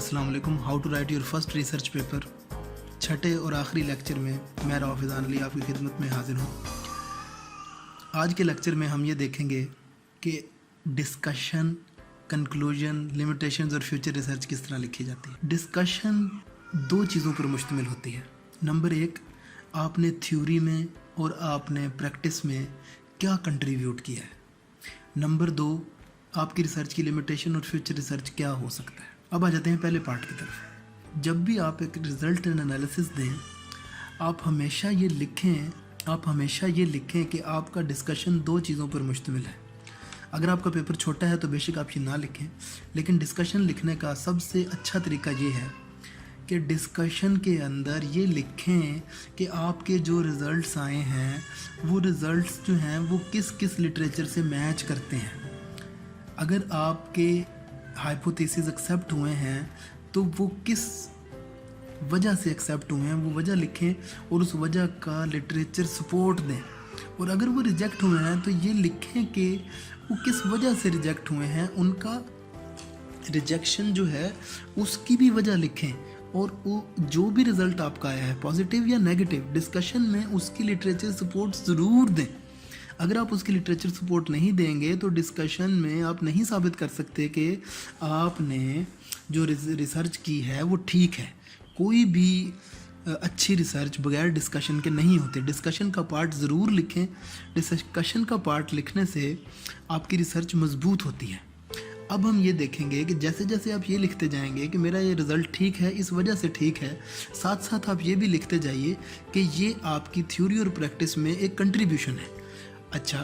अस्सलाम वालेकुम। How to write your first research paper छठे और आखिरी लेक्चर में मैं राफिज़ान अली आपकी खिदमत में हाजिर हूँ। आज के लेक्चर में हम ये देखेंगे कि डिस्कशन, कंक्लूजन, लिमिटेशंस और फ्यूचर रिसर्च किस तरह लिखी जाती है। डिस्कशन दो चीज़ों पर मुश्तमिल होती है। नंबर एक, आपने थ्योरी में और आपने प्रैक्टिस में क्या कंट्रीब्यूट किया है। नंबर दो, आपकी रिसर्च की लिमिटेशन और फ्यूचर रिसर्च क्या हो सकता है। अब आ जाते हैं पहले पार्ट की तरफ। जब भी आप एक रिज़ल्ट एंड एनालिसिस दें, आप हमेशा ये लिखें कि आपका डिस्कशन दो चीज़ों पर मुश्तमिल है। अगर आपका पेपर छोटा है तो बेशक आप ये ना लिखें, लेकिन डिस्कशन लिखने का सबसे अच्छा तरीका ये है कि डिस्कशन के अंदर ये लिखें कि आपके जो रिज़ल्ट्स आए हैं वो रिज़ल्ट्स जो हैं वो किस किस लिटरेचर से मैच करते हैं। अगर आपके हाइपोथेसिस एक्सेप्ट हुए हैं तो वो किस वजह से एक्सेप्ट हुए हैं वो वजह लिखें और उस वजह का लिटरेचर सपोर्ट दें। और अगर वो रिजेक्ट हुए हैं तो ये लिखें कि वो किस वजह से रिजेक्ट हुए हैं, उनका रिजेक्शन जो है उसकी भी वजह लिखें। और वो जो भी रिज़ल्ट आपका आया है, पॉजिटिव या नेगेटिव, डिस्कशन में उसकी लिटरेचर सपोर्ट ज़रूर दें। अगर आप उसकी लिटरेचर सपोर्ट नहीं देंगे तो डिस्कशन में आप नहीं साबित कर सकते कि आपने जो रिसर्च की है वो ठीक है। कोई भी अच्छी रिसर्च बगैर डिस्कशन के नहीं होती। डिस्कशन का पार्ट ज़रूर लिखें। डिस्कशन का पार्ट लिखने से आपकी रिसर्च मजबूत होती है। अब हम ये देखेंगे कि जैसे जैसे आप ये लिखते जाएंगे कि मेरा ये रिज़ल्ट ठीक है, इस वजह से ठीक है, साथ साथ आप ये भी लिखते जाइए कि ये आपकी थ्योरी और प्रैक्टिस में एक कंट्रीब्यूशन है। अच्छा,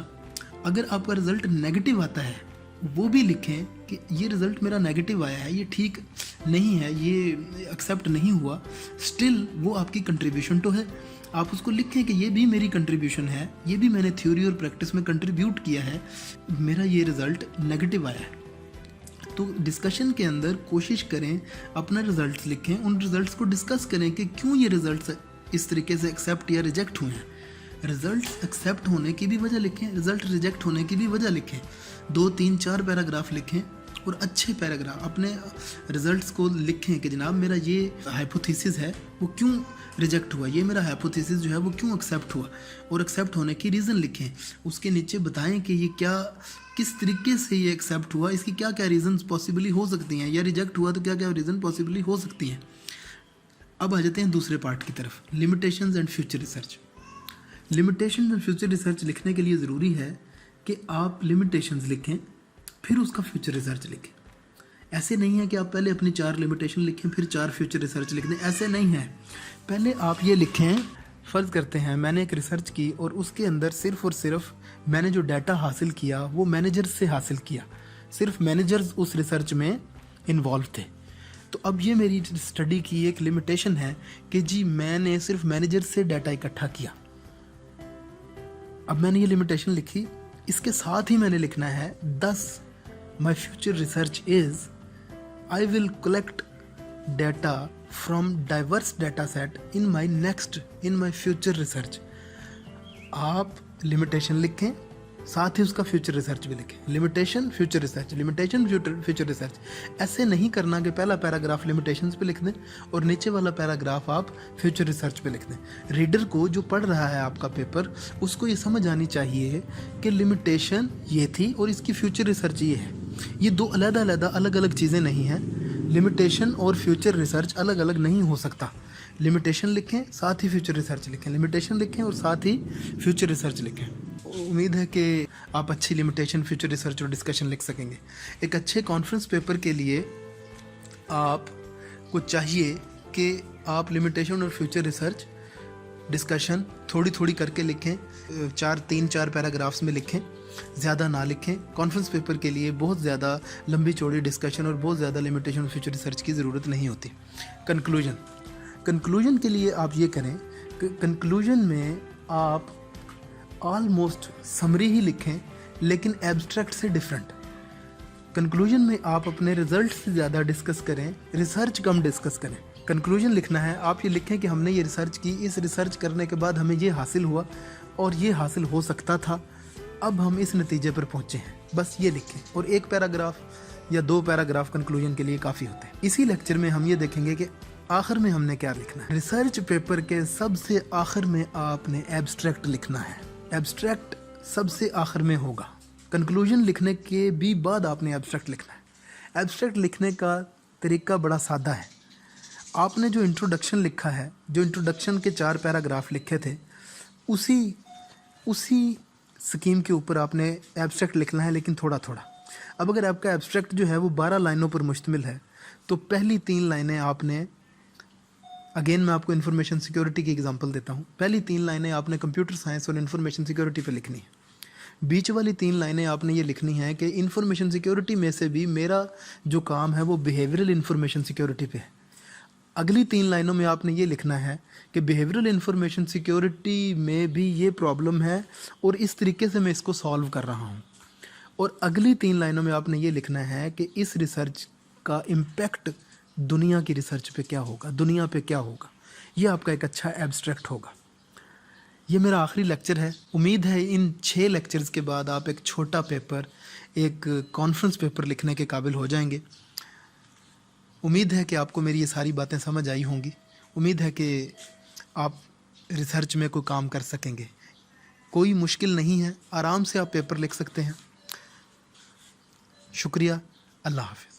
अगर आपका रिज़ल्ट नेगेटिव आता है वो भी लिखें कि ये रिज़ल्ट मेरा नेगेटिव आया है, ये ठीक नहीं है, ये एक्सेप्ट नहीं हुआ, स्टिल वो आपकी कंट्रीब्यूशन तो है। आप उसको लिखें कि ये भी मेरी कंट्रीब्यूशन है, ये भी मैंने थ्योरी और प्रैक्टिस में कंट्रीब्यूट किया है, मेरा ये रिज़ल्ट नेगेटिव आया है। तो डिस्कशन के अंदर कोशिश करें अपना रिज़ल्ट लिखें, उन रिज़ल्ट्स को डिस्कस करें कि क्यों ये रिज़ल्ट्स इस तरीके से एक्सेप्ट या रिजेक्ट हुए हैं। रिज़ल्ट एक्सेप्ट होने की भी वजह लिखें, रिज़ल्ट रिजेक्ट होने की भी वजह लिखें। 2, 3, 4 पैराग्राफ लिखें और अच्छे पैराग्राफ अपने रिज़ल्ट्स को लिखें कि जनाब मेरा ये हाइपोथेसिस है वो क्यों रिजेक्ट हुआ, ये मेरा हाइपोथेसिस जो है वो क्यों एक्सेप्ट हुआ, और एक्सेप्ट होने की रीज़न लिखें। उसके नीचे बताएं कि ये क्या, किस तरीके से ये एक्सेप्ट हुआ, इसकी क्या क्या रीज़न्स पॉसिबली हो सकती हैं, या रिजेक्ट हुआ तो क्या क्या रीज़न पॉसिबली हो सकती हैं। अब आ जाते हैं दूसरे पार्ट की तरफ, limitations and future research. Limitation और फ्यूचर रिसर्च लिखने के लिए ज़रूरी है कि आप लिमिटेशंस लिखें फिर उसका फ्यूचर रिसर्च लिखें। ऐसे नहीं है कि आप पहले अपनी 4 लिमिटेशन लिखें फिर 4 फ्यूचर रिसर्च लिख दें, ऐसे नहीं है। पहले आप ये लिखें, फ़र्ज़ करते हैं मैंने एक रिसर्च की और उसके अंदर सिर्फ़ और सिर्फ मैंने जो डाटा हासिल किया वो मैनेजर से हासिल किया, सिर्फ मैनेजर्स उस रिसर्च में इन्वॉल्व थे। तो अब ये मेरी स्टडी की एक लिमिटेशन है कि जी मैंने सिर्फ मैनेजर से डाटा इकट्ठा किया। अब मैंने ये लिमिटेशन लिखी, इसके साथ ही मैंने लिखना है 10 my future research is I will collect data from diverse data set in my future research. आप लिमिटेशन लिखें, साथ ही उसका फ्यूचर रिसर्च भी लिखें। Limitation future research, limitation future research. ऐसे नहीं करना कि पहला पैराग्राफ लिमिटेशंस पे लिख दें और नीचे वाला पैराग्राफ आप फ्यूचर रिसर्च पे लिख दें। रीडर को, जो पढ़ रहा है आपका पेपर, उसको ये समझ आनी चाहिए कि लिमिटेशन ये थी और इसकी फ्यूचर रिसर्च ये है। ये दो अलग अलग चीज़ें नहीं हैं। लिमिटेशन और फ्यूचर रिसर्च अलग अलग नहीं हो सकता। लिमिटेशन लिखें, साथ ही फ्यूचर रिसर्च लिखें, लिमिटेशन लिखें और साथ ही फ्यूचर रिसर्च लिखें। उम्मीद है कि आप अच्छी लिमिटेशन, फ्यूचर रिसर्च और डिस्कशन लिख सकेंगे। एक अच्छे कॉन्फ्रेंस पेपर के लिए आपको चाहिए कि आप लिमिटेशन और फ्यूचर रिसर्च, डिस्कशन थोड़ी थोड़ी करके लिखें, 3-4 पैराग्राफ्स में लिखें, ज़्यादा ना लिखें। कॉन्फ्रेंस पेपर के लिए बहुत ज़्यादा लंबी चौड़ी डिस्कशन और बहुत ज़्यादा लिमिटेशन और फ्यूचर रिसर्च की ज़रूरत नहीं होती। कंक्लूजन के लिए आप ये करें कि कंक्लूजन में आप ऑलमोस्ट समरी ही लिखें, लेकिन एब्स्ट्रैक्ट से डिफरेंट। कंक्लूजन में आप अपने रिजल्ट से ज़्यादा डिस्कस करें, रिसर्च कम डिस्कस करें। कंक्लूजन लिखना है, आप ये लिखें कि हमने ये रिसर्च की, इस रिसर्च करने के बाद हमें ये हासिल हुआ और ये हासिल हो सकता था, अब हम इस नतीजे पर पहुँचे हैं, बस ये लिखें। और एक पैराग्राफ या 2 पैराग्राफ कंक्लूजन के लिए काफ़ी होते हैं। इसी लेक्चर में हम ये देखेंगे कि आखिर में हमने क्या लिखना है। रिसर्च पेपर के सबसे आखिर में आपने एब्स्ट्रैक्ट लिखना है। एब्स्ट्रैक्ट सबसे आखिर में होगा। कंक्लूजन लिखने के भी बाद आपने एब्स्ट्रैक्ट लिखना है। एब्स्ट्रैक्ट लिखने का तरीका बड़ा सादा है। आपने जो इंट्रोडक्शन लिखा है, जो इंट्रोडक्शन के 4 पैराग्राफ लिखे थे, उसी स्कीम के ऊपर आपने एब्स्ट्रैक्ट लिखना है, लेकिन थोड़ा थोड़ा। अब अगर आपका एब्स्ट्रैक्ट जो है वो 12 लाइनों पर मुश्तमिल है, तो पहली 3 लाइनें आपने, अगेन मैं आपको इन्फॉर्मेशन सिक्योरिटी की एग्जांपल देता हूँ, पहली 3 लाइनें आपने कंप्यूटर साइंस और इन्फॉर्मेशन सिक्योरिटी पे लिखनी है। बीच वाली 3 लाइनें आपने ये लिखनी है कि इन्फॉर्मेशन सिक्योरिटी में से भी मेरा जो काम है वो बिहेवियरल इन्फॉर्मेशन सिक्योरिटी पे है। अगली 3 लाइनों में आपने ये लिखना है कि बिहेवियरल इन्फॉर्मेशन सिक्योरिटी में भी ये प्रॉब्लम है और इस तरीके से मैं इसको सॉल्व कर रहा हूँ। और अगली 3 लाइनों में आपने ये लिखना है कि इस रिसर्च का इम्पैक्ट दुनिया की रिसर्च पे क्या होगा, दुनिया पे क्या होगा। ये आपका एक अच्छा एब्स्ट्रैक्ट होगा। ये मेरा आखिरी लेक्चर है। उम्मीद है इन 6 लेक्चर्स के बाद आप एक छोटा पेपर, एक कॉन्फ्रेंस पेपर लिखने के काबिल हो जाएंगे। उम्मीद है कि आपको मेरी ये सारी बातें समझ आई होंगी। उम्मीद है कि आप रिसर्च में कोई काम कर सकेंगे। कोई मुश्किल नहीं है, आराम से आप पेपर लिख सकते हैं। शुक्रिया। अल्लाह हाफ़िज़।